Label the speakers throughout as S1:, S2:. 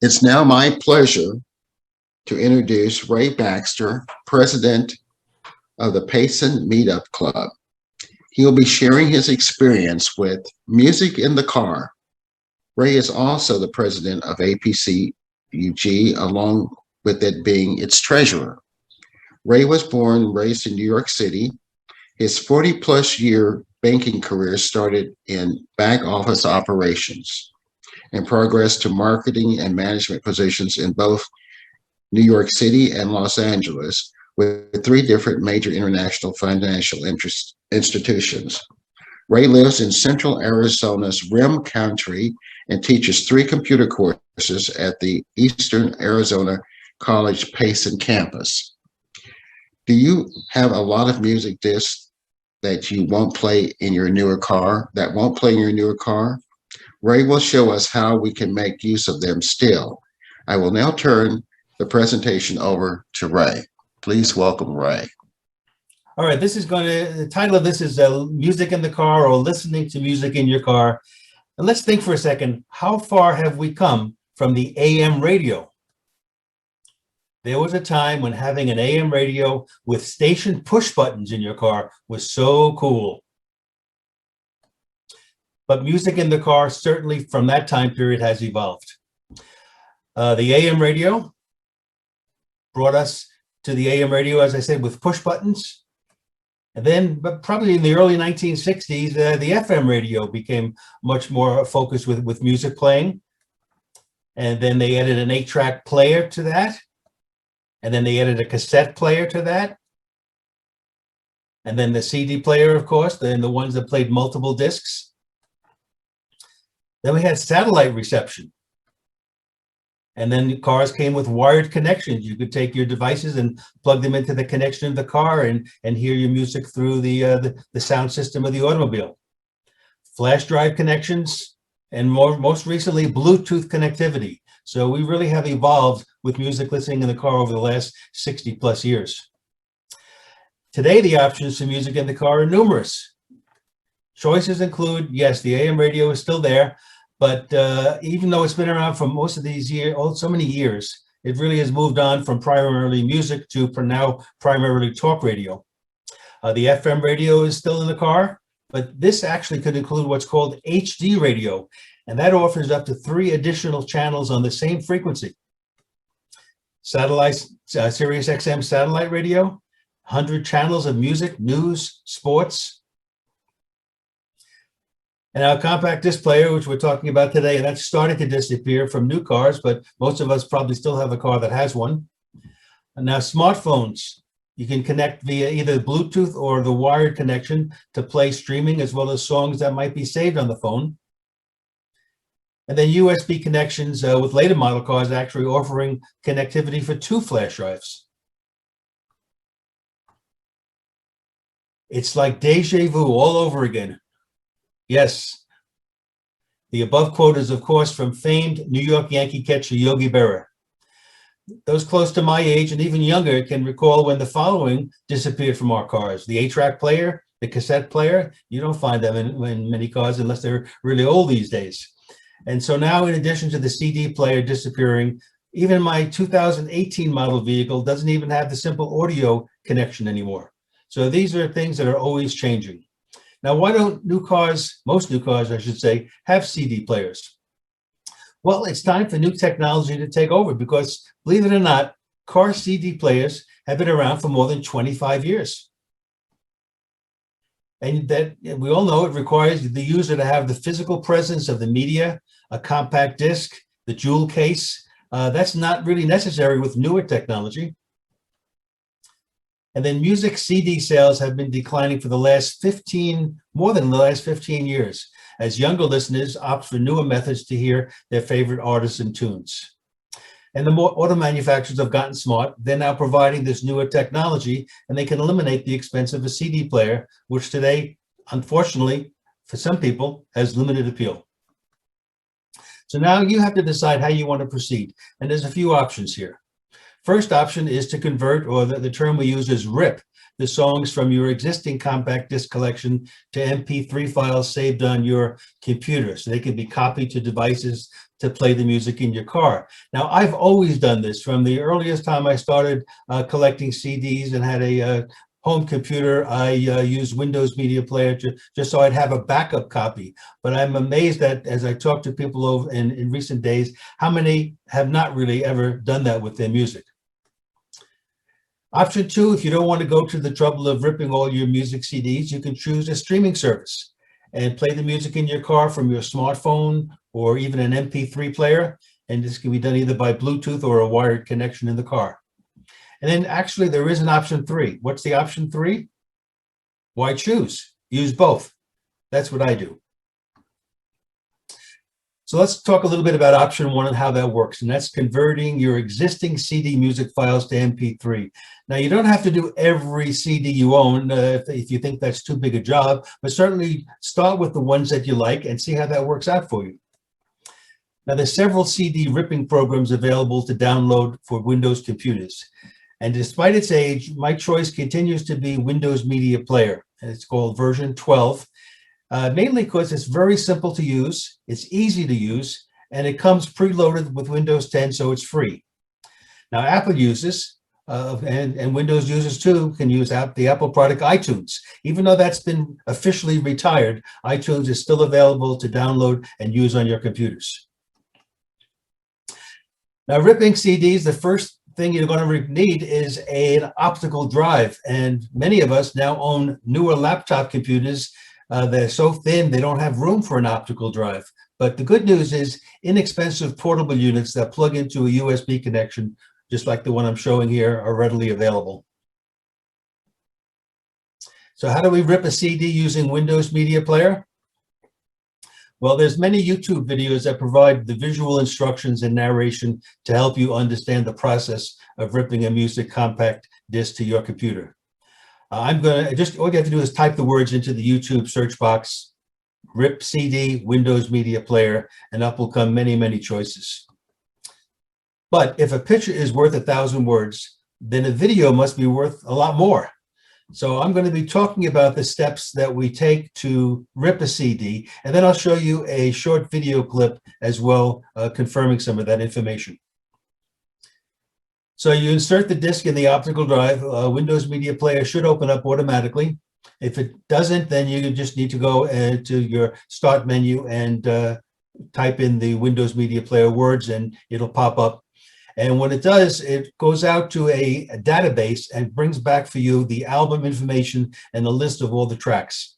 S1: It's now my pleasure to introduce Ray Baxter, president of the Payson Meetup Club. He'll be sharing his experience with music in the car. Ray is also the president of APCUG, along with it being its treasurer. Ray was born and raised in New York City. His 40-plus year banking career started in back office operations and progressed to marketing and management positions in both New York City and Los Angeles, with 3 different major international financial institutions. Ray lives in central Arizona's Rim Country and teaches 3 computer courses at the Eastern Arizona College Payson campus. Do you have a lot of music discs that you won't play in your newer car, Ray will show us how we can make use of them still. I will now turn the presentation over to Ray. Please welcome Ray.
S2: All right, the title of this is Music in the Car, or Listening to Music in Your Car. And let's think for a second, how far have we come from the AM radio? There was a time when having an AM radio with station push buttons in your car was so cool. But music in the car, certainly from that time period, has evolved. The AM radio brought us to the AM radio, as I said, with push buttons. And then, but probably in the early 1960s, the FM radio became much more focused with music playing. And then they added an 8-track player to that. And then they added a cassette player to that. And then the CD player, of course, then the ones that played multiple discs. Then we had satellite reception. And then cars came with wired connections. You could take your devices and plug them into the connection of the car and hear your music through the sound system of the automobile. Flash drive connections, and most recently, Bluetooth connectivity. So we really have evolved with music listening in the car over the last 60 plus years. Today, the options for music in the car are numerous. Choices include, yes, the AM radio is still there, but even though it's been around for most of these years, so many years, it really has moved on from primarily music to now primarily talk radio. The FM radio is still in the car, but this actually could include what's called HD radio, and that offers up to 3 additional channels on the same frequency. Satellite, Sirius XM satellite radio, 100 channels of music, news, sports. And our compact disc player, which we're talking about today, and that's starting to disappear from new cars, but most of us probably still have a car that has one. And now smartphones, you can connect via either Bluetooth or the wired connection to play streaming, as well as songs that might be saved on the phone. And then USB connections with later model cars actually offering connectivity for 2 flash drives. It's like deja vu all over again. Yes, the above quote is, of course, from famed New York Yankee catcher Yogi Berra. Those close to my age and even younger can recall when the following disappeared from our cars: the 8-track player, the cassette player. You don't find them in many cars unless they're really old these days. And so now, in addition to the CD player disappearing, even my 2018 model vehicle doesn't even have the simple audio connection anymore. So these are things that are always changing. Now, why don't most new cars, I should say, have CD players? Well, it's time for new technology to take over because, believe it or not, car CD players have been around for more than 25 years. And that we all know it requires the user to have the physical presence of the media, a compact disc, the jewel case. That's not really necessary with newer technology. And then music CD sales have been declining for more than the last 15 years, as younger listeners opt for newer methods to hear their favorite artists and tunes. And the more auto manufacturers have gotten smart, they're now providing this newer technology, and they can eliminate the expense of a CD player, which today, unfortunately, for some people, has limited appeal. So now you have to decide how you want to proceed. And there's a few options here. First option is to convert, or the term we use is RIP, the songs from your existing compact disc collection to MP3 files saved on your computer, so they can be copied to devices to play the music in your car. Now, I've always done this from the earliest time I started collecting CDs and had a home computer. I used Windows Media Player just so I'd have a backup copy. But I'm amazed that as I talk to people over in recent days, how many have not really ever done that with their music. Option 2, if you don't want to go to the trouble of ripping all your music CDs, you can choose a streaming service and play the music in your car from your smartphone or even an MP3 player. And this can be done either by Bluetooth or a wired connection in the car. And then actually there is an option 3. What's the option 3? Why choose? Use both. That's what I do. So let's talk a little bit about option 1 and how that works. And that's converting your existing CD music files to MP3. Now, you don't have to do every CD you own if you think that's too big a job, but certainly start with the ones that you like and see how that works out for you. Now, there's several CD ripping programs available to download for Windows computers. And despite its age, my choice continues to be Windows Media Player. And it's called version 12, mainly because it's very simple to use, it's easy to use, and it comes preloaded with Windows 10, so it's free. Now, Apple users and Windows users too can use the Apple product iTunes. Even though that's been officially retired, iTunes is still available to download and use on your computers. Now, ripping CDs, the first thing you're going to need is an optical drive. And many of us now own newer laptop computers. They're so thin, they don't have room for an optical drive. But the good news is inexpensive portable units that plug into a USB connection, just like the one I'm showing here, are readily available. So how do we rip a CD using Windows Media Player? Well, there's many YouTube videos that provide the visual instructions and narration to help you understand the process of ripping a music compact disc to your computer. I'm going to all you have to do is type the words into the YouTube search box, rip CD, Windows Media Player, and up will come many, many choices. But if a picture is worth 1,000 words, then a video must be worth a lot more. So I'm going to be talking about the steps that we take to rip a CD, and then I'll show you a short video clip as well, confirming some of that information. So you insert the disc in the optical drive. Windows Media Player should open up automatically. If it doesn't, then you just need to go to your start menu and type in the Windows Media Player words, and it'll pop up. And when it does, it goes out to a database and brings back for you the album information and a list of all the tracks.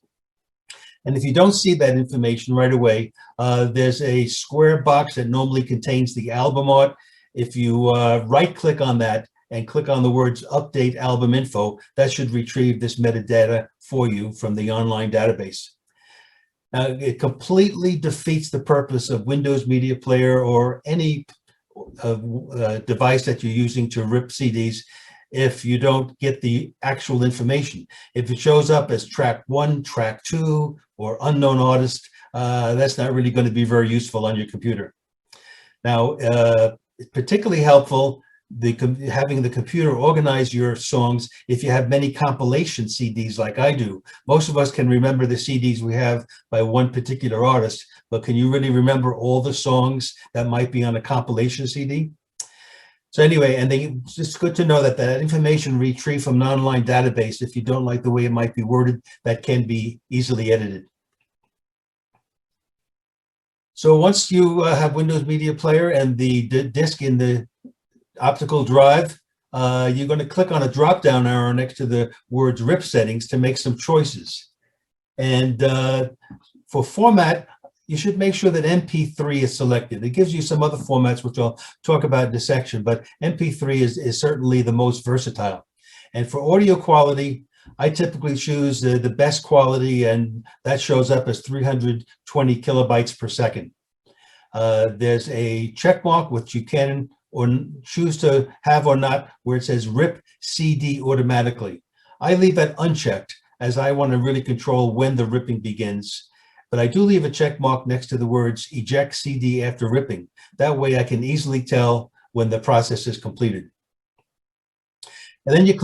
S2: And if you don't see that information right away, there's a square box that normally contains the album art. If you right-click on that and click on the words Update Album Info, that should retrieve this metadata for you from the online database. Now, it completely defeats the purpose of Windows Media Player or any device that you're using to rip CDs if you don't get the actual information. If it shows up as track 1, track 2, or unknown artist, that's not really going to be very useful on your computer. Now, it's particularly helpful having the computer organize your songs if you have many compilation CDs like I do. Most of us can remember the CDs we have by one particular artist, but can you really remember all the songs that might be on a compilation CD? So anyway, and it's just good to know that that information retrieved from an online database, if you don't like the way it might be worded, that can be easily edited. So once you have Windows Media Player and the disk in the optical drive, you're going to click on a drop-down arrow next to the words RIP settings to make some choices. And for format, you should make sure that MP3 is selected. It gives you some other formats, which I'll talk about in this section, but MP3 is certainly the most versatile. And for audio quality, I typically choose the best quality, and that shows up as 320 kilobytes per second. There's a check mark which you can or choose to have or not, where it says rip CD automatically. I leave that unchecked as I want to really control when the ripping begins. But I do leave a check mark next to the words eject CD after ripping. That way I can easily tell when the process is completed. And then you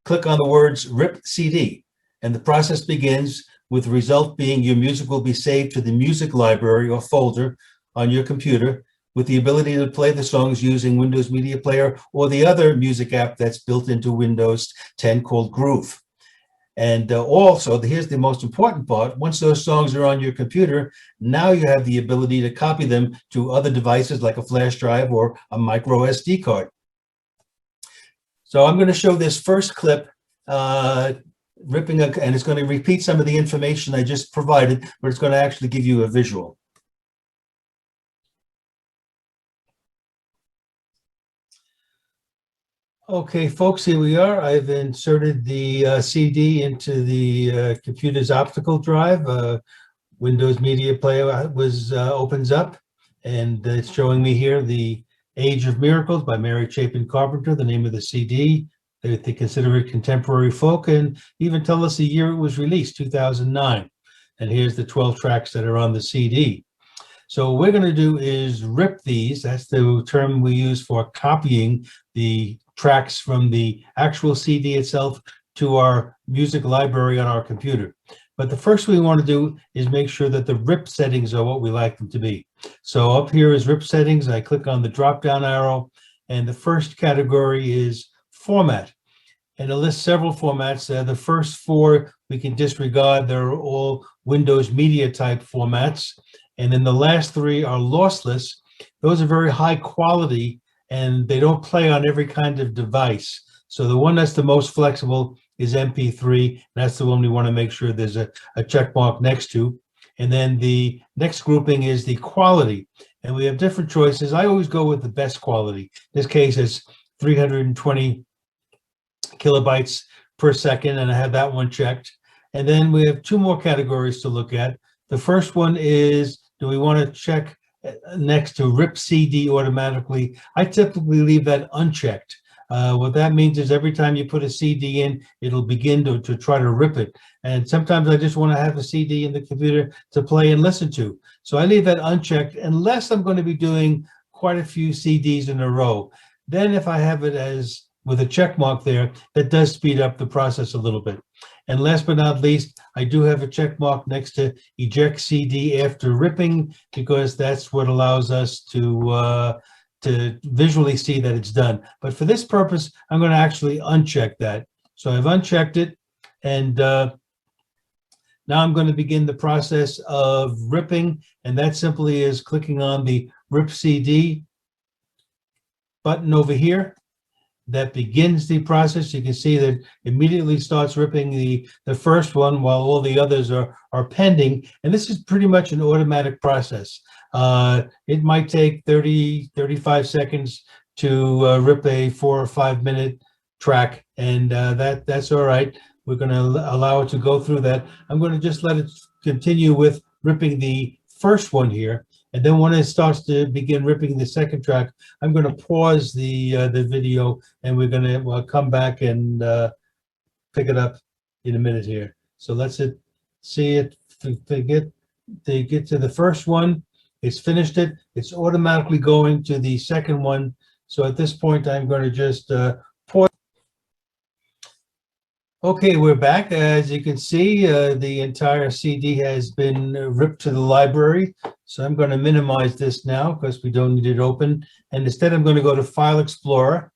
S2: click on the words rip CD, and the process begins with the result being your music will be saved to the music library or folder on your computer with the ability to play the songs using Windows Media Player or the other music app that's built into Windows 10 called Groove. And also, here's the most important part. Once those songs are on your computer, now you have the ability to copy them to other devices like a flash drive or a micro SD card. So I'm going to show this first clip, and it's going to repeat some of the information I just provided, but it's going to actually give you a visual. Okay, folks, here we are. I've inserted the CD into the computer's optical drive. Windows Media Player opens up, and it's showing me here the Age of Miracles by Mary Chapin Carpenter, the name of the CD. They consider it contemporary folk and even tell us the year it was released, 2009. And here's the 12 tracks that are on the CD. So what we're going to do is rip these. That's the term we use for copying the tracks from the actual CD itself to our music library on our computer. But the first we want to do is make sure that the rip settings are what we like them to be. So up here is rip settings. I click on the drop down arrow, and the first category is format. And it lists several formats. The first four we can disregard. They're all Windows Media type formats. And then the last three are lossless. Those are very high quality, and they don't play on every kind of device. So the one that's the most flexible is MP3. That's the one we want to make sure there's a check mark next to. And then the next grouping is the quality. And we have different choices. I always go with the best quality. In this case, it's 320 kilobytes per second, and I have that one checked. And then we have two more categories to look at. The first one is, do we want to check next to rip CD automatically? I typically leave that unchecked. What that means is every time you put a CD in, it'll begin to try to rip it. And sometimes I just want to have a CD in the computer to play and listen to. So I leave that unchecked unless I'm going to be doing quite a few CDs in a row. Then if I have it as with a check mark there, that does speed up the process a little bit. And last but not least, I do have a check mark next to eject CD after ripping, because that's what allows us to visually see that it's done. But for this purpose, I'm going to actually uncheck that. So I've unchecked it, and now I'm going to begin the process of ripping, and that simply is clicking on the Rip CD button over here. That begins the process. You can see that immediately starts ripping the first one while all the others are pending. And this is pretty much an automatic process. It might take 30-35 seconds to rip a 4 or 5 minute track, and that's all right. We're going to allow it to go through that. I'm going to just let it continue with ripping the first one here. And then when it starts to begin ripping the second track, I'm going to pause the video, and we're going to come back and pick it up in a minute here. So let's see it. They get to the first one. It's finished it. It's automatically going to the second one. So at this point, I'm going to just pause. Okay, we're back. As you can see, the entire CD has been ripped to the library. So I'm going to minimize this now because we don't need it open. And instead, I'm going to go to File Explorer,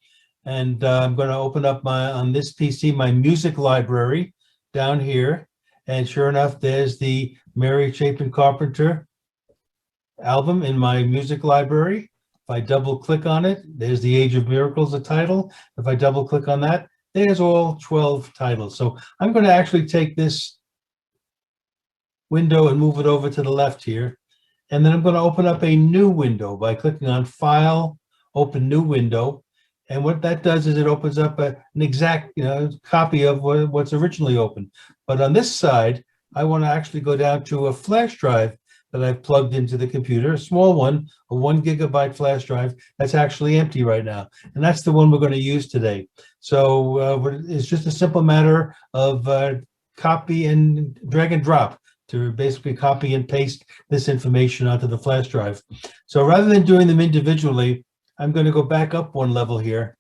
S2: and I'm going to open up on this PC, my music library down here. And sure enough, there's the Mary Chapin Carpenter album in my music library. If I double click on it, there's the Age of Miracles, the title. If I double click on that, there's all 12 titles. So I'm going to actually take this window and move it over to the left here. And then I'm going to open up a new window by clicking on File, Open New Window. And what that does is it opens up an exact copy of what's originally open. But on this side, I want to actually go down to a flash drive that I've plugged into the computer, a small one, a 1 gigabyte flash drive that's actually empty right now. And that's the one we're going to use today. So it's just a simple matter of copy and drag and drop to basically copy and paste this information onto the flash drive. So rather than doing them individually, I'm going to go back up one level here.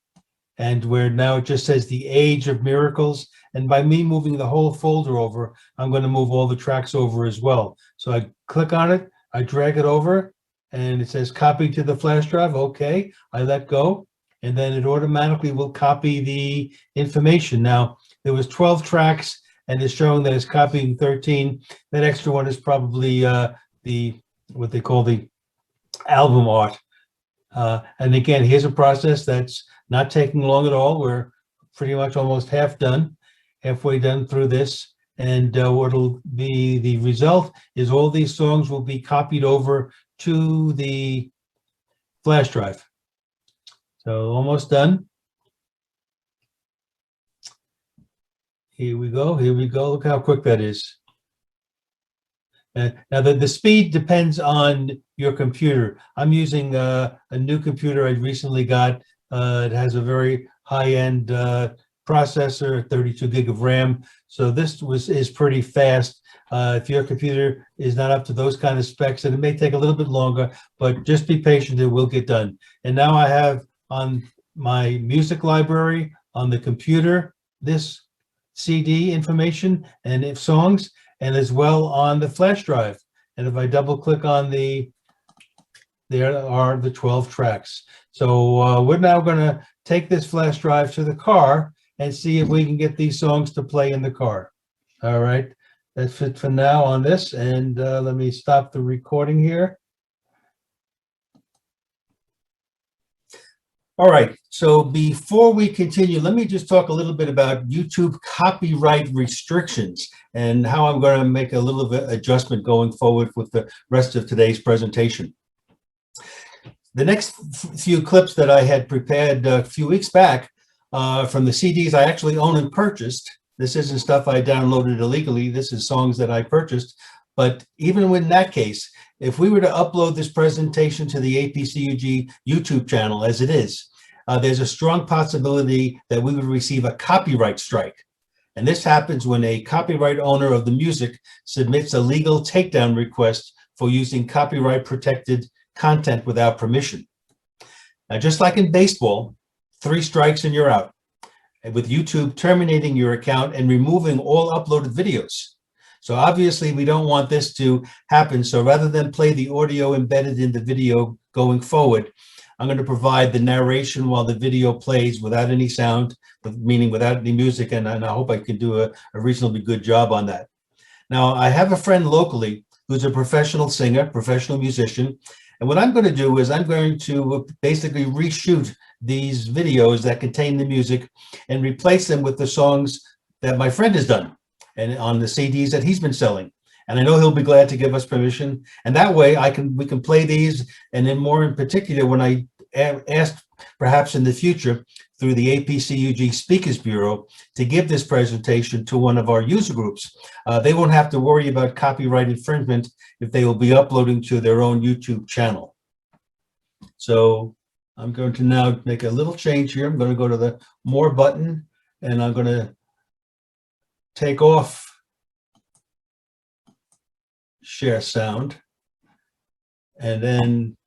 S2: and where now it just says the age of miracles. And by me moving the whole folder over, I'm going to move all the tracks over as well. So I click on it, I drag it over, and it says copy to the flash drive. Okay, I let go, and then it automatically will copy the information. Now, there was 12 tracks, and it's showing that it's copying 13. That extra one is probably what they call the album art. And again, here's a process that's not taking long at all. We're pretty much almost halfway done through this. And what'll be the result is all these songs will be copied over to the flash drive. So almost done. Here we go. Look how quick that is. Now the speed depends on your computer. I'm using a new computer I recently got. It has a very high-end processor, 32 gig of RAM. So this is pretty fast. If your computer is not up to those kind of specs, and it may take a little bit longer, but just be patient, it will get done. And now I have on my music library on the computer this CD information and if songs, and as well on the flash drive. And if I double click on there are the 12 tracks. So we're now going to take this flash drive to the car and see if we can get these songs to play in the car. All right, that's it for now on this. And let me stop the recording here. All right, so before we continue, let me just talk a little bit about YouTube copyright restrictions and how I'm going to make a little bit adjustment going forward with the rest of today's presentation. The next few clips that I had prepared a few weeks back from the CDs I actually own and purchased. This isn't stuff I downloaded illegally. This is songs that I purchased. But even in that case, if we were to upload this presentation to the APCUG YouTube channel as it is, there's a strong possibility that we would receive a copyright strike. And this happens when a copyright owner of the music submits a legal takedown request for using copyright protected content without permission. Now, just like in baseball, 3 strikes and you're out, and with YouTube terminating your account and removing all uploaded videos. So obviously we don't want this to happen. So rather than play the audio embedded in the video going forward, I'm going to provide the narration while the video plays without any sound, meaning without any music. And I hope I can do a reasonably good job on that. Now, I have a friend locally who's a professional singer, professional musician. And what I'm going to do is I'm going to basically reshoot these videos that contain the music and replace them with the songs that my friend has done and on the CDs that he's been selling. And I know he'll be glad to give us permission. And that way we can play these. And then more in particular, when I asked perhaps in the future through the APCUG Speakers Bureau to give this presentation to one of our user groups, they won't have to worry about copyright infringement if they will be uploading to their own YouTube channel. So I'm going to now make a little change here. I'm going to go to the More button, and I'm going to take off Share Sound, and then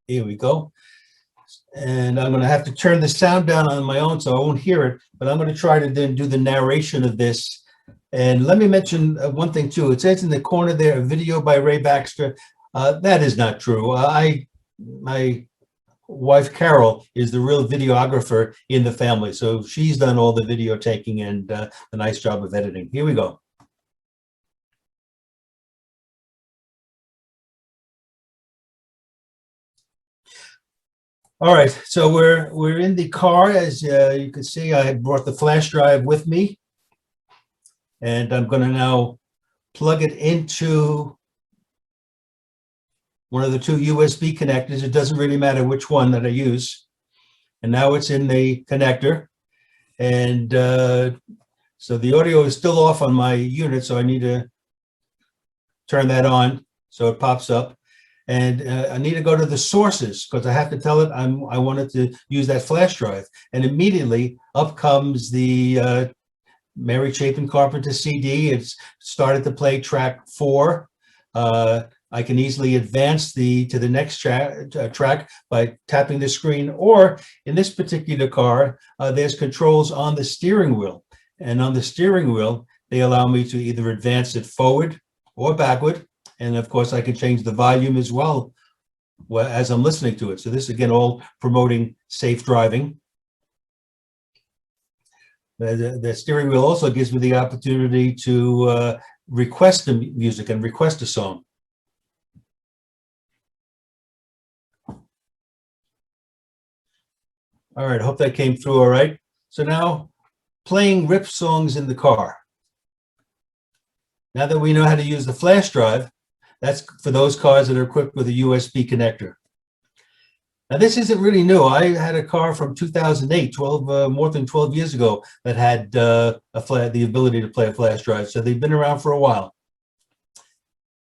S2: here we go. And I'm going to have to turn the sound down on my own so I won't hear it, but I'm going to try to then do the narration of this. And let me mention one thing too. It says in the corner there, a video by Ray Baxter. That is not true. My wife, Carol, is the real videographer in the family. So she's done all the video taking and a nice job of editing. Here we go. All right, so we're in the car. As you can see, I brought the flash drive with me, and I'm going to now plug it into one of the 2 USB connectors. It doesn't really matter which one that I use. And now it's in the connector. And so the audio is still off on my unit, so I need to turn that on so it pops up. And I need to go to the sources because I have to tell it I wanted to use that flash drive. And immediately up comes the Mary Chapin Carpenter CD. It's started to play track 4. I can easily advance to the next track by tapping the screen, or in this particular car, there's controls on the steering wheel. And on the steering wheel, they allow me to either advance it forward or backward. And of course, I can change the volume as well as I'm listening to it. So this, again, all promoting safe driving. The steering wheel also gives me the opportunity to request the music and request a song. All right, I hope that came through all right. So now, playing rip songs in the car. Now that we know how to use the flash drive, that's for those cars that are equipped with a USB connector. Now, this isn't really new. I had a car from 2008, more than 12 years ago, that had the ability to play a flash drive. So they've been around for a while.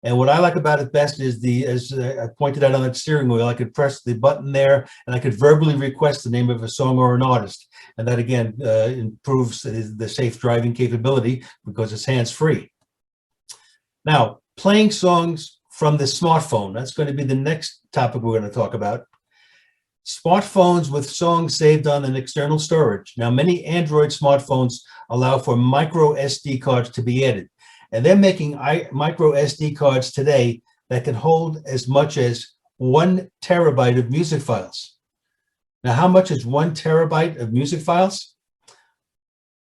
S2: And what I like about it best is as I pointed out on that steering wheel, I could press the button there and I could verbally request the name of a song or an artist. And that, again, improves the safe driving capability because it's hands-free. Now, playing songs from the smartphone. That's going to be the next topic we're going to talk about. Smartphones with songs saved on an external storage. Now, many Android smartphones allow for micro SD cards to be added. And they're making micro SD cards today that can hold as much as 1 terabyte of music files. Now, how much is 1 terabyte of music files?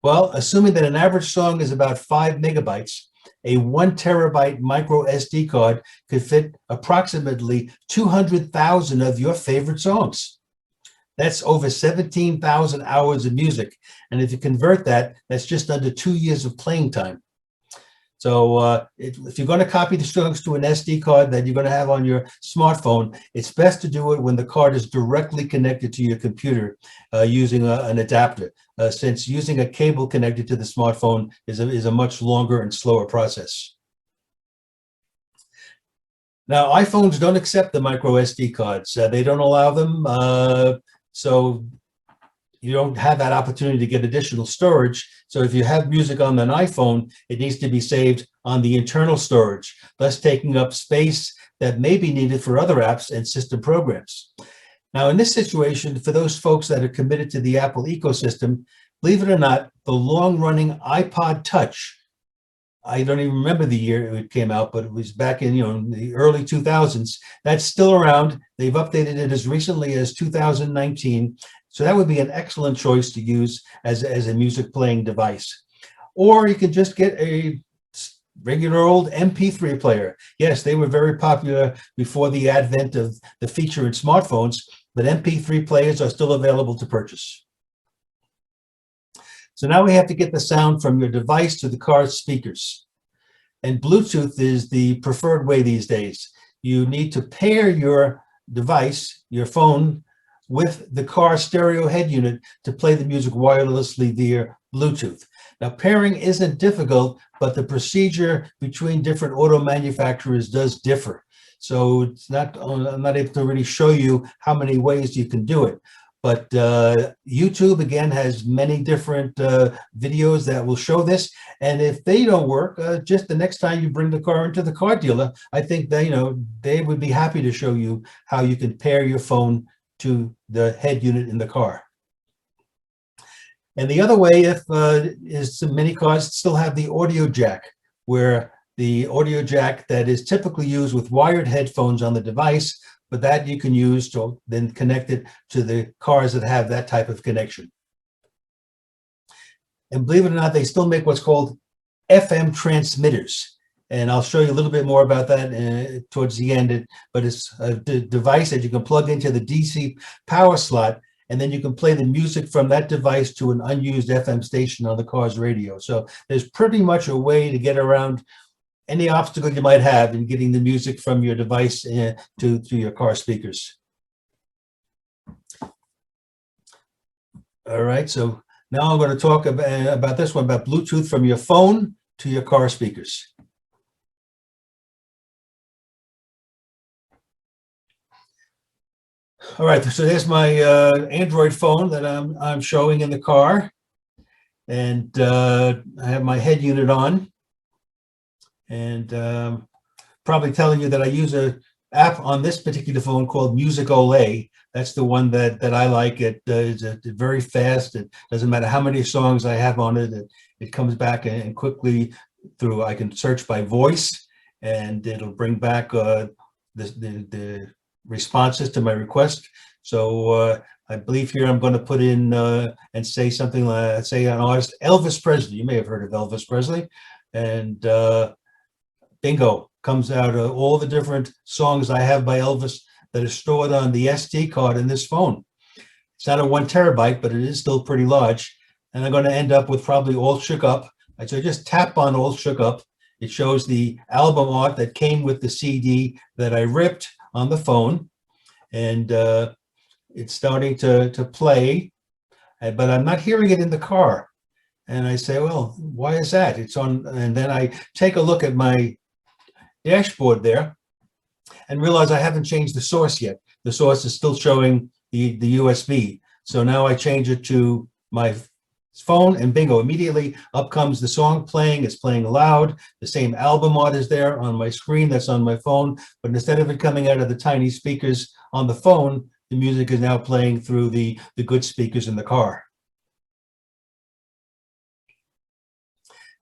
S2: Well, assuming that an average song is about 5 megabytes, a 1 terabyte micro SD card could fit approximately 200,000 of your favorite songs. That's over 17,000 hours of music. And if you convert that, that's just under 2 years of playing time. So if you're going to copy the songs to an SD card that you're going to have on your smartphone, it's best to do it when the card is directly connected to your computer using an adapter, since using a cable connected to the smartphone is a much longer and slower process. Now, iPhones don't accept the micro SD cards. They don't allow them, so you don't have that opportunity to get additional storage. So if you have music on an iPhone, it needs to be saved on the internal storage, thus taking up space that may be needed for other apps and system programs. Now, in this situation, for those folks that are committed to the Apple ecosystem, believe it or not, the long-running Ipod Touch, I don't even remember the year it came out, but it was back in, in the early 2000s. That's still around. They've updated it as recently as 2019. So that would be an excellent choice to use as a music playing device. Or you can just get a regular old MP3 player. Yes, they were very popular before the advent of the feature in smartphones, but MP3 players are still available to purchase. So now we have to get the sound from your device to the car's speakers. And Bluetooth is the preferred way these days. You need to pair your device, your phone, with the car stereo head unit to play the music wirelessly via Bluetooth. Now, pairing isn't difficult, but the procedure between different auto manufacturers does differ. So it's not, I'm not able to really show you how many ways you can do it. But YouTube, again, has many different videos that will show this. And if they don't work, just the next time you bring the car into the car dealer, I think they would be happy to show you how you can pair your phone to the head unit in the car. And the other way is many cars still have the audio jack, where the audio jack that is typically used with wired headphones on the device, but that you can use to then connect it to the cars that have that type of connection. And believe it or not, they still make what's called FM transmitters. And I'll show you a little bit more about that towards the end, but it's a device that you can plug into the DC power slot, and then you can play the music from that device to an unused FM station on the car's radio. So there's pretty much a way to get around any obstacle you might have in getting the music from your device to your car speakers. All right, so now I'm going to talk about this one, about Bluetooth from your phone to your car speakers. All right, so there's my Android phone that I'm showing in the car. and I have my head unit on, and probably telling you that I use a app on this particular phone called Music Olay. That's the one that I like. It's very fast. It doesn't matter how many songs I have on it. It comes back and quickly through. I can search by voice, and it'll bring back the responses to my request. So I believe here I'm going to put in and say something like, say an artist, Elvis Presley. You may have heard of Elvis Presley, and bingo, comes out all the different songs I have by Elvis that are stored on the SD card in this phone. It's not a 1 terabyte, but it is still pretty large. And I'm going to end up with probably All Shook Up. So I just tap on All Shook Up. It shows the album art that came with the CD that I ripped on the phone. And it's starting to play, but I'm not hearing it in the car. And I say, well, why is that? It's on. And then I take a look at my dashboard there and realize I haven't changed the source yet. The source is still showing the USB. So now I change it to my phone, and bingo, immediately up comes the song playing. It's playing loud. The same album art is there on my screen that's on my phone, but instead of it coming out of the tiny speakers on the phone, the music is now playing through the good speakers in the car.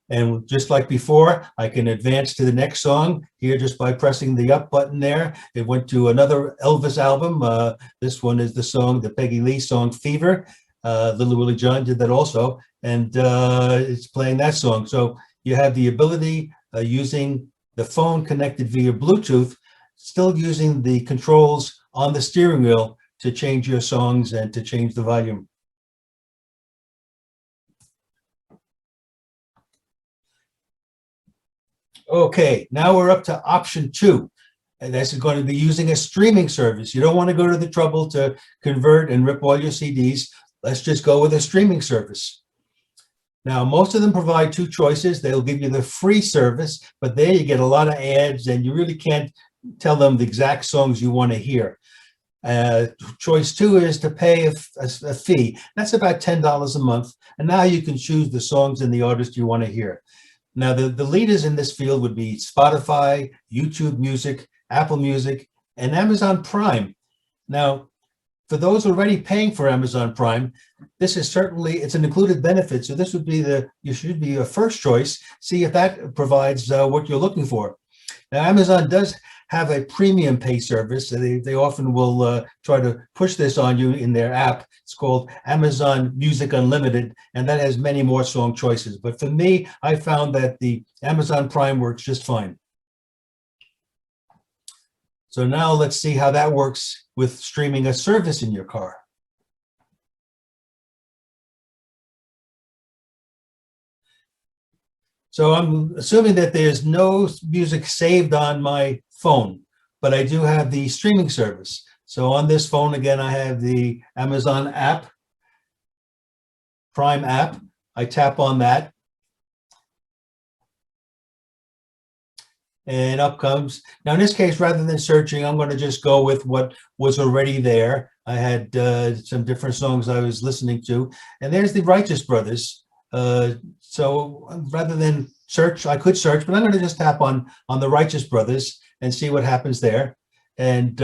S2: And just like before, I can advance to the next song here just by pressing the up button there. It went to another Elvis album. This one is the song, the Peggy Lee song, Fever. Little Willie John did that also. And it's playing that song. So you have the ability using the phone connected via Bluetooth, still using the controls on the steering wheel to change your songs and to change the volume. Okay, now we're up to option 2, and that's going to be using a streaming service. You don't want to go to the trouble to convert and rip all your CDs. Let's just go with a streaming service. Now, most of them provide 2 choices. They'll give you the free service, but there you get a lot of ads, and you really can't tell them the exact songs you want to hear. Choice 2 is to pay a fee. That's about $10 a month, and now you can choose the songs and the artist you want to hear. Now, the leaders in this field would be Spotify, YouTube Music, Apple Music, and Amazon Prime. Now, for those already paying for Amazon Prime, this is certainly, it's an included benefit. So this would be you should be a first choice. See if that provides what you're looking for. Now, Amazon does have a premium pay service. They often will try to push this on you in their app. It's called Amazon Music Unlimited, and that has many more song choices. But for me, I found that the Amazon Prime works just fine. So now let's see how that works with streaming a service in your car. So I'm assuming that there's no music saved on my phone, but I do have the streaming service. So on this phone, again, I have the Amazon app, Prime app. I tap on that. And up comes. Now, in this case, rather than searching, I'm going to just go with what was already there. I had some different songs I was listening to. And there's the Righteous Brothers. So rather than search, I could search, but I'm going to just tap on the Righteous Brothers and see what happens there. And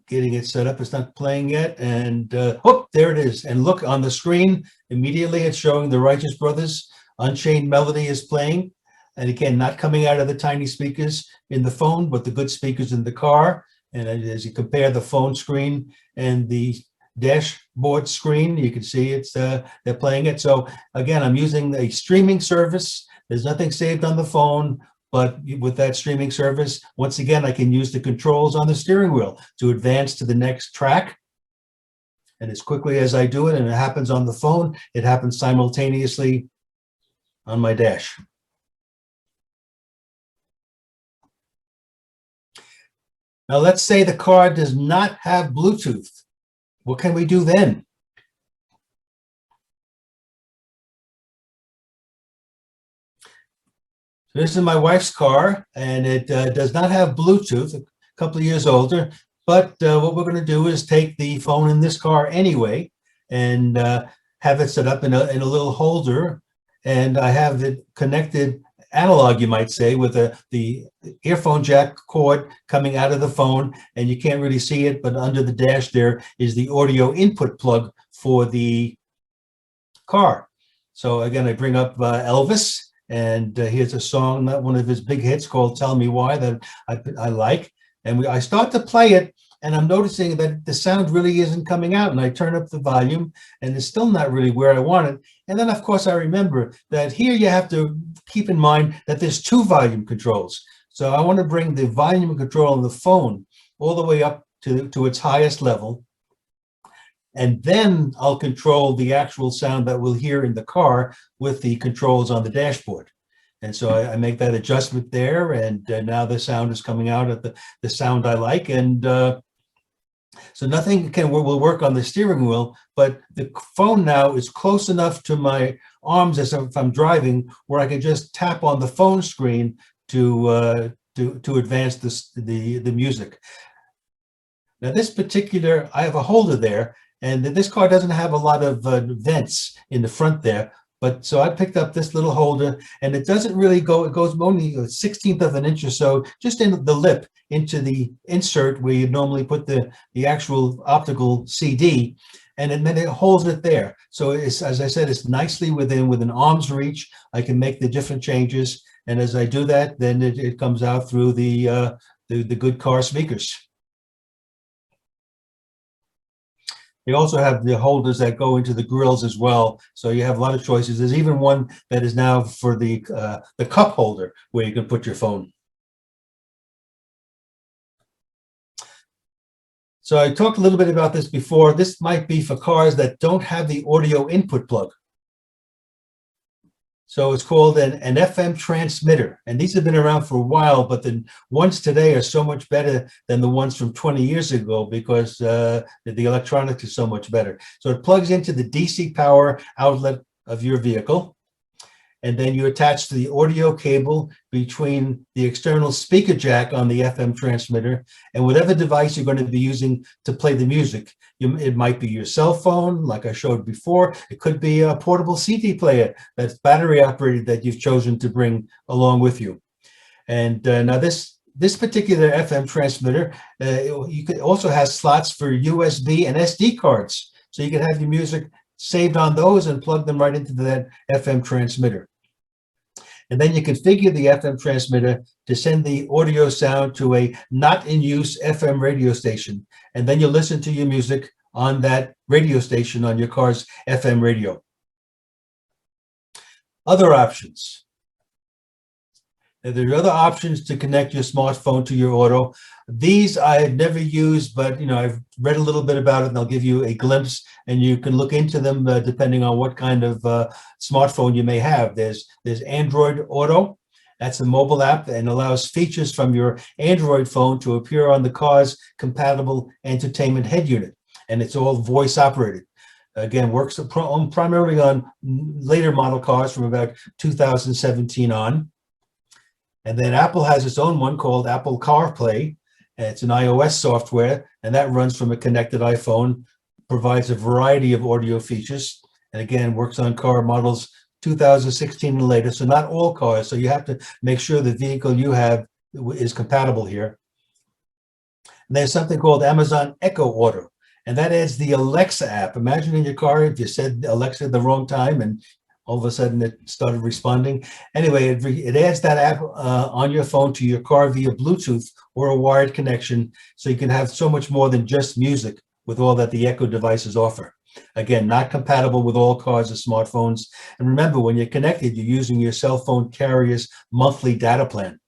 S2: getting it set up. It's not playing yet. And oh, there it is. And look on the screen, immediately it's showing the Righteous Brothers. Unchained Melody is playing. And again, not coming out of the tiny speakers in the phone, but the good speakers in the car. And as you compare the phone screen and the dashboard screen, you can see it's they're playing it. So again, I'm using a streaming service. There's nothing saved on the phone, but with that streaming service, once again, I can use the controls on the steering wheel to advance to the next track. And as quickly as I do it, and it happens on the phone, it happens simultaneously on my dash. Now, let's say the car does not have Bluetooth. What can we do then? So this is my wife's car, and it does not have Bluetooth, a couple of years older. But what we're going to do is take the phone in this car anyway and have it set up in a little holder. And I have it connected analog, you might say, with the earphone jack cord coming out of the phone. And you can't really see it, but under the dash there is the audio input plug for the car. So again, I bring up Elvis, and here's a song, one of his big hits called Tell Me Why, that I like. And I start to play it, and I'm noticing that the sound really isn't coming out. And I turn up the volume, and it's still not really where I want it. And then, of course, I remember that here you have to keep in mind that there's 2 volume controls. So I want to bring the volume control on the phone all the way up to its highest level. And then I'll control the actual sound that we'll hear in the car with the controls on the dashboard. And so I make that adjustment there, and now the sound is coming out at the sound I like. And so nothing will work on the steering wheel, but the phone now is close enough to my arms as if I'm driving, where I can just tap on the phone screen to advance the music. Now this particular, I have a holder there, and this car doesn't have a lot of vents in the front there. But so I picked up this little holder, and it doesn't really go, it goes only a 1/16 of an inch or so, just in the lip into the insert where you normally put the actual optical CD, and then it holds it there. So it's, as I said, it's nicely within arm's reach. I can make the different changes, and as I do that, then it comes out through the good car speakers. They also have the holders that go into the grills as well. So you have a lot of choices. There's even one that is now for the cup holder where you can put your phone. So I talked a little bit about this before. This might be for cars that don't have the audio input plug. So it's called an FM transmitter. And these have been around for a while, but the ones today are so much better than the ones from 20 years ago because the electronics is so much better. So it plugs into the DC power outlet of your vehicle. And then you attach the audio cable between the external speaker jack on the FM transmitter and whatever device you're going to be using to play the music. It might be your cell phone, like I showed before. It could be a portable CD player that's battery operated that you've chosen to bring along with you. And now this particular FM transmitter, you could also have slots for USB and SD cards. So you can have your music saved on those and plug them right into that FM transmitter. And then you configure the FM transmitter to send the audio sound to a not in use FM radio station. And then you listen to your music on that radio station on your car's FM radio. Other options. Now, there are other options to connect your smartphone to your auto. These I had never used, but I've read a little bit about it, and I'll give you a glimpse, and you can look into them depending on what kind of smartphone you may have. There's Android Auto. That's a mobile app and allows features from your Android phone to appear on the car's compatible entertainment head unit, and it's all voice operated. Again, works primarily on later model cars from about 2017 on. And then Apple has its own one called Apple Carplay. It's an iOS software, and that runs from a connected iPhone, provides a variety of audio features, and again, works on car models 2016 and later, so not all cars. So you have to make sure the vehicle you have is compatible here. And there's something called Amazon Echo Auto, and that adds the Alexa app. Imagine in your car if you said Alexa at the wrong time and all of a sudden it started responding. Anyway, it adds that app on your phone to your car via Bluetooth or a wired connection, so you can have so much more than just music with all that the Echo devices offer. Again, not compatible with all cars or smartphones. And remember, when you're connected, you're using your cell phone carrier's monthly data plan.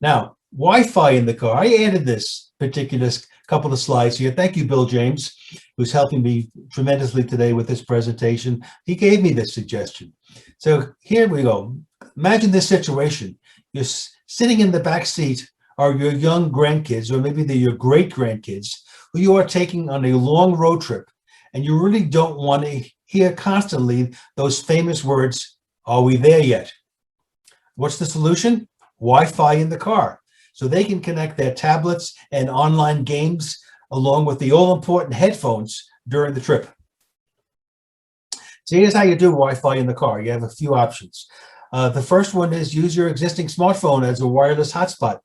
S2: Now, Wi-Fi in the car. I added this particular couple of slides here. Thank you, Bill James, who's helping me tremendously today with this presentation. He gave me this suggestion. So here we go. Imagine this situation. You're sitting in the back seat are your young grandkids, or maybe they're your great grandkids, who you are taking on a long road trip, and you really don't want to hear constantly those famous words, "Are we there yet?" What's the solution? Wi-Fi in the car. so they can connect their tablets and online games along with the all-important headphones during the trip. So here's how you do Wi-Fi in the car. You have a few options. The first one is use your existing smartphone as a wireless hotspot.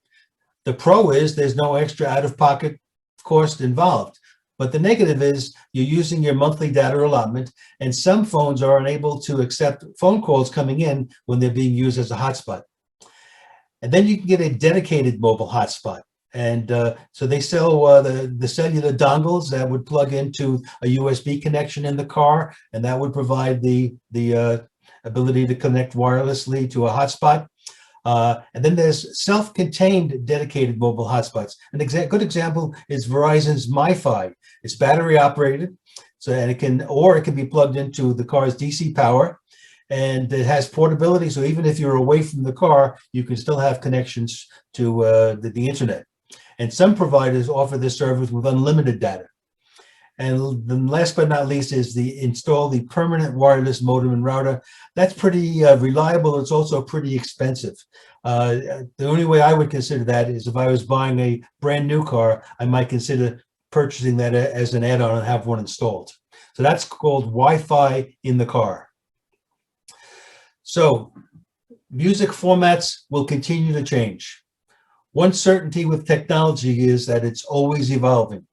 S2: The pro is there's no extra out-of-pocket cost involved. But the negative is you're using your monthly data allotment, and some phones are unable to accept phone calls coming in when they're being used as a hotspot. And then you can get a dedicated mobile hotspot. And so they sell the cellular dongles that would plug into a USB connection in the car, and that would provide the ability to connect wirelessly to a hotspot. And then there's self-contained dedicated mobile hotspots. Good example is Verizon's MiFi. It's battery operated, so and it can be plugged into the car's DC power, and it has portability. So even if you're away from the car, you can still have connections to the internet. And some providers offer this service with unlimited data. And then last but not least is install the permanent wireless modem and router. That's pretty reliable. It's also pretty expensive. The only way I would consider that is if I was buying a brand new car, I might consider purchasing that as an add-on and have one installed. So that's called Wi-Fi in the car. So music formats will continue to change. One certainty with technology is that it's always evolving.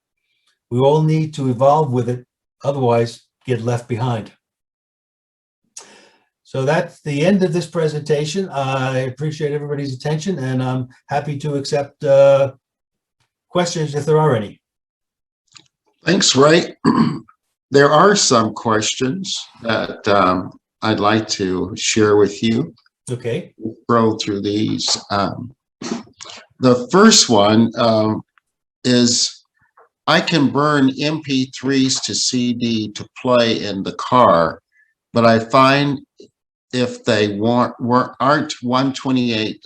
S2: We all need to evolve with it, otherwise get left behind. So that's the end of this presentation. I appreciate everybody's attention, and I'm happy to accept questions if there are any.
S1: Thanks, Ray. There are some questions that I'd like to share with you.
S2: Okay.
S1: Scroll through these. The first one is, I can burn MP3s to CD to play in the car, but I find if they aren't 128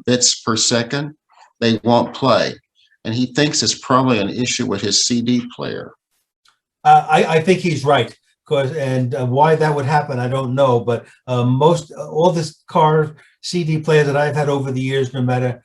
S1: bits per second, they won't play. And he thinks it's probably an issue with his CD player.
S2: I think he's right, and why that would happen, I don't know. But all this car CD players that I've had over the years, no matter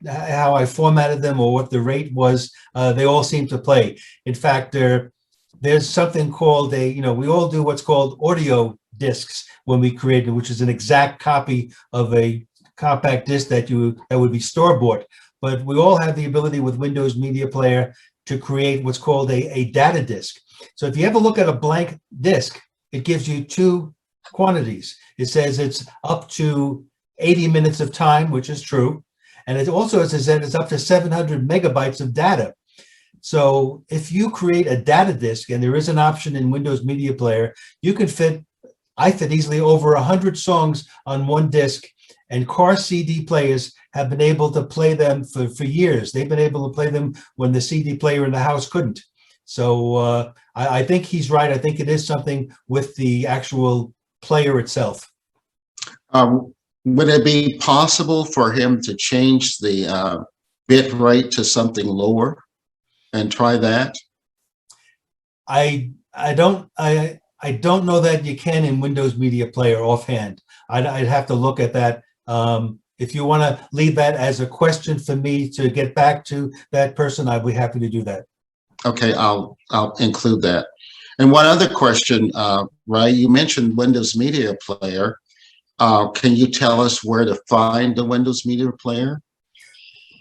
S2: how I formatted them or what the rate was, they all seem to play. In fact, there's something called we all do what's called audio discs when we create it, which is an exact copy of a compact disc that would be store-bought. But we all have the ability with Windows Media Player to create what's called a data disk. So if you ever look at a blank disk, it gives you two quantities. It says it's up to 80 minutes of time, which is true. And it also says that it's up to 700 megabytes of data. So if you create a data disk, and there is an option in Windows Media Player, you can I fit easily over 100 songs on one disk, and car CD players have been able to play them for years. They've been able to play them when the CD player in the house couldn't. So I think he's right. I think it is something with the actual player itself.
S1: Would it be possible for him to change the bit rate to something lower and try that?
S2: I don't know that you can in Windows Media Player offhand. I'd have to look at that. If you want to leave that as a question for me to get back to that person, I'd be happy to do that. Okay,
S1: I'll include that. And one other question, Ray, you mentioned Windows Media Player. Can you tell us where to find the Windows Media Player?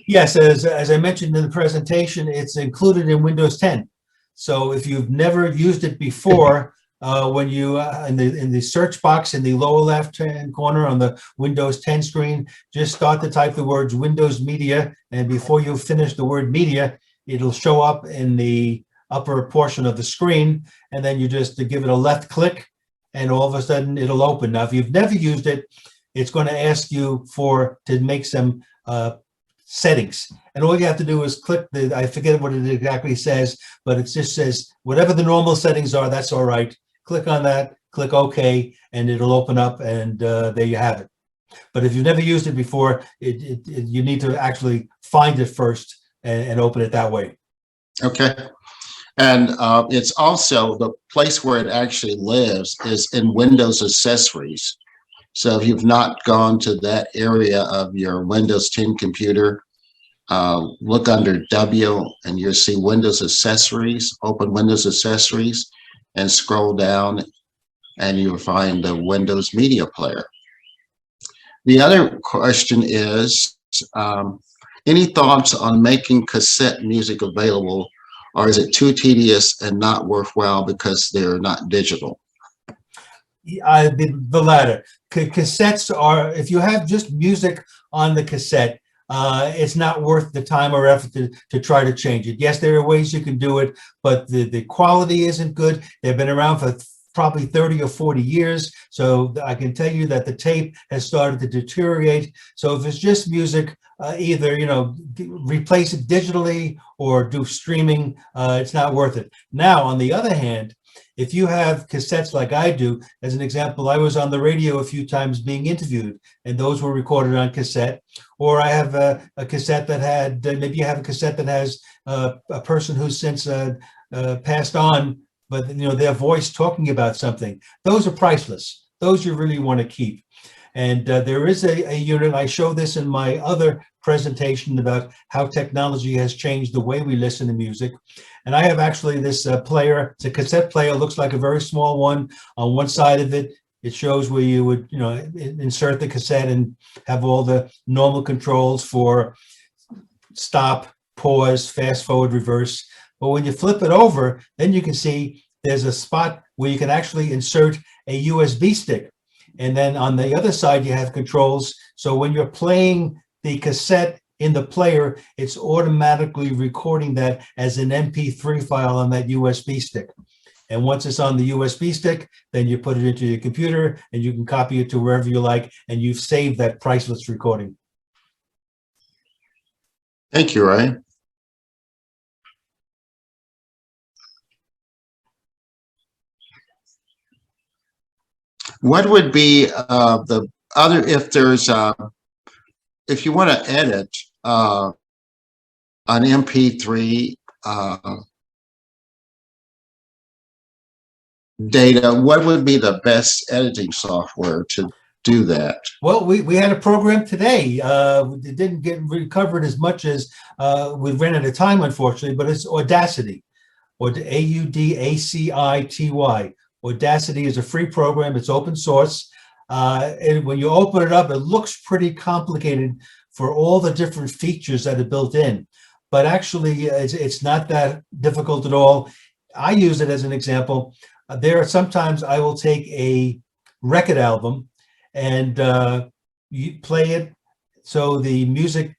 S2: Yes, as I mentioned in the presentation, it's included in Windows 10. So if you've never used it before, when you in the search box in the lower left-hand corner on the Windows 10 screen, just start to type the words Windows Media, and before you finish the word media, it'll show up in the upper portion of the screen, and then you just give it a left click, and all of a sudden it'll open. Now, if you've never used it, it's going to ask you to make some settings, and all you have to do is click I forget what it exactly says, but it just says whatever the normal settings are, that's all right. Click on that, click OK, and it'll open up, and there you have it. But if you've never used it before, you need to actually find it first and open it that way.
S1: Okay. And it's also the place where it actually lives is in Windows accessories. So if you've not gone to that area of your Windows 10 computer, look under W and you'll see Windows Accessories, open Windows Accessories, and scroll down and you'll find the Windows Media Player. The other question is, any thoughts on making cassette music available, or is it too tedious and not worthwhile because they're not digital?
S2: The latter. Cassettes are, if you have just music on the cassette, it's not worth the time or effort to try to change it. Yes, there are ways you can do it, but the quality isn't good. They've been around for probably 30 or 40 years. So I can tell you that the tape has started to deteriorate. So if it's just music, either, replace it digitally or do streaming, it's not worth it. Now, on the other hand, if you have cassettes like I do, as an example, I was on the radio a few times being interviewed, and those were recorded on cassette. Or I have a cassette that had, maybe you have a cassette that has a person who's since passed on, but their voice talking about something. Those are priceless. Those you really want to keep. And there is a unit, I show this in my other presentation about how technology has changed the way we listen to music. And I have actually this player, it's a cassette player, looks like a very small one. On one side of it, it shows where you would, insert the cassette and have all the normal controls for stop, pause, fast forward, reverse. But when you flip it over, then you can see there's a spot where you can actually insert a USB stick. And then on the other side, you have controls. So when you're playing the cassette in the player, it's automatically recording that as an MP3 file on that USB stick. And once it's on the USB stick, then you put it into your computer and you can copy it to wherever you like, and you've saved that priceless recording.
S1: Thank you, Ray. What would be the other, if there's, if you want to edit an MP3 data, what would be the best editing software to do that?
S2: Well, we had a program today. It didn't get recovered as much as we ran out of time, unfortunately, but it's Audacity, or Audacity. Audacity is a free program. It's open source. And when you open it up, it looks pretty complicated for all the different features that are built in. But actually, it's not that difficult at all. I use it as an example. There are sometimes I will take a record album and you play it so the music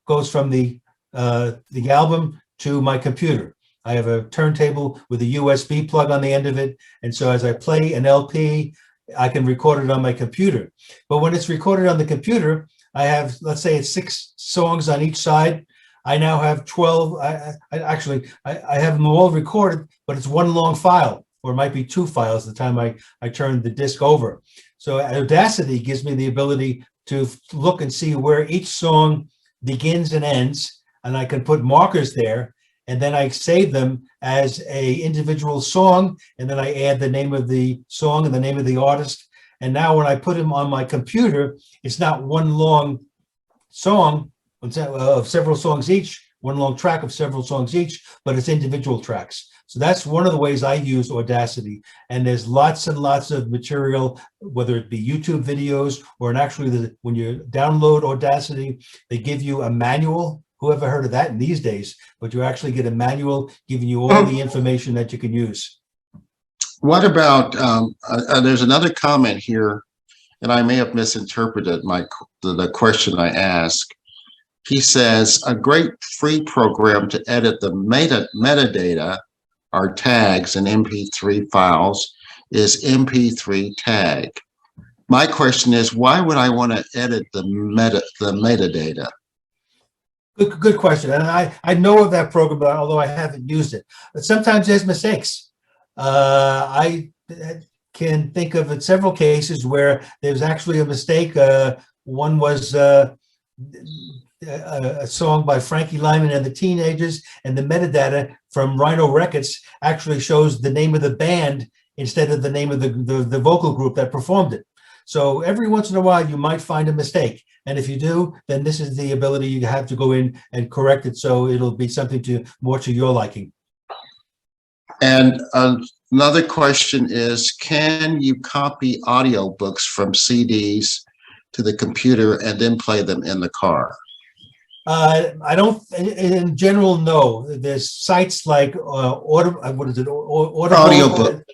S2: goes from the album to my computer. I have a turntable with a USB plug on the end of it. And so as I play an LP, I can record it on my computer. But when it's recorded on the computer, I have, let's say it's 6 songs on each side. I now have 12. I have them all recorded, but it's one long file, or it might be 2 files the time I turn the disc over. So Audacity gives me the ability to look and see where each song begins and ends, and I can put markers there. And then I save them as a individual song, and then I add the name of the song and the name of the artist. And now when I put them on my computer, it's not one long song of several songs each, one long track of several songs each, but it's individual tracks. So that's one of the ways I use Audacity. And there's lots and lots of material, whether it be YouTube videos or when you download Audacity, they give you a manual. Whoever heard of that in these days? But you actually get a manual giving you all the information that you can use.
S1: What about, there's another comment here, and I may have misinterpreted the question I asked. He says, a great free program to edit the metadata or tags in MP3 files is MP3 tag. My question is, why would I want to edit the metadata?
S2: Good question. And I know of that program, but although I haven't used it, but sometimes there's mistakes. I can think of several cases where there's actually a mistake. One was a song by Frankie Lyman and the Teenagers, and the metadata from Rhino Records actually shows the name of the band instead of the name of the vocal group that performed it. So every once in a while, you might find a mistake. And if you do, then this is the ability you have to go in and correct it so it'll be something more to your liking.
S1: And another question is, can you copy audiobooks from CDs to the computer and then play them in the car?
S2: I don't, in general, no. There's sites like what is it?
S1: Audiobook.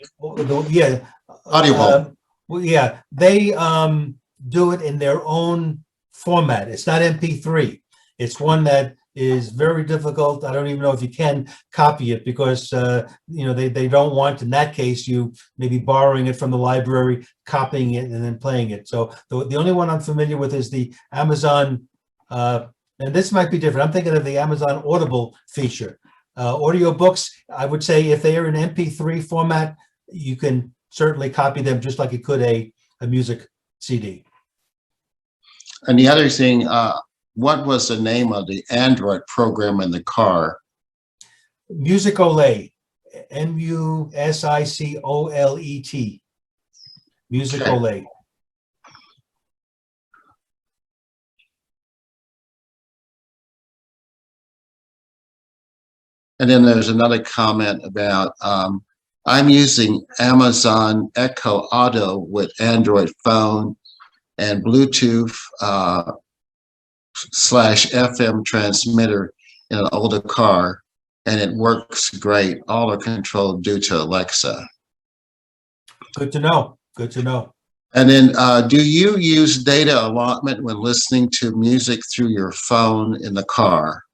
S2: Yeah.
S1: Audible.
S2: Well, yeah, they do it in their own format. It's not MP3. It's one that is very difficult. I don't even know if you can copy it because they don't want, in that case, you maybe borrowing it from the library, copying it, and then playing it. So the only one I'm familiar with is the Amazon. And this might be different. I'm thinking of the Amazon Audible feature. Audiobooks, I would say if they are in MP3 format, you can certainly copy them just like you could a music CD.
S1: And the other thing, what was the name of the Android program in the car?
S2: Musicolet, Musicolet. Musicolet.
S1: And then there's another comment about, I'm using Amazon Echo Auto with Android phone and Bluetooth /FM transmitter in an older car, and it works great. All are controlled due to Alexa.
S2: Good to know. Good to know.
S1: And then do you use data allotment when listening to music through your phone in the car?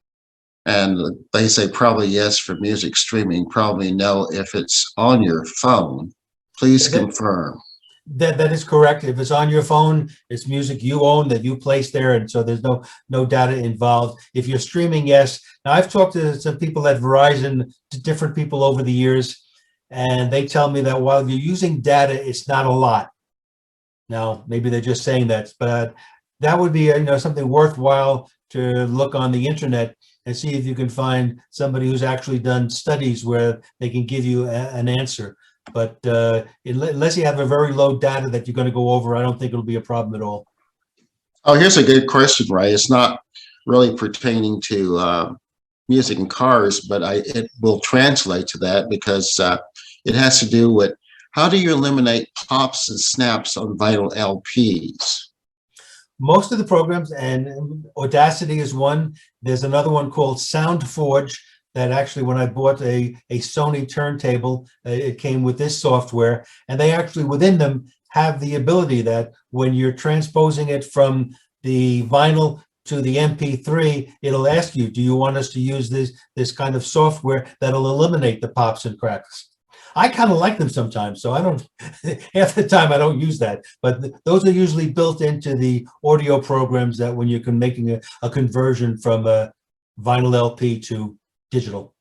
S1: And they say probably yes for music streaming, probably no if it's on your phone. Please confirm.
S2: That is correct. If it's on your phone, it's music you own that you place there, and so there's no data involved. If you're streaming, yes. Now I've talked to some people at Verizon, to different people over the years, and they tell me that while you're using data, it's not a lot. Now maybe they're just saying that, but that would be something worthwhile to look on the internet and see if you can find somebody who's actually done studies where they can give you an answer. But unless you have a very low data that you're going to go over, I don't think it'll be a problem at all.
S1: Oh, here's a good question, Ray. It's not really pertaining to music and cars, but it will translate to that because it has to do with how do you eliminate pops and snaps on vinyl LPs?
S2: Most of the programs, and Audacity is one. There's another one called SoundForge that actually, when I bought a Sony turntable, it came with this software, and they actually within them have the ability that when you're transposing it from the vinyl to the MP3, it'll ask you, do you want us to use this kind of software that'll eliminate the pops and cracks? I kind of like them sometimes, so I don't, half the time I don't use that, but those are usually built into the audio programs that when you're making a conversion from a vinyl LP to digital.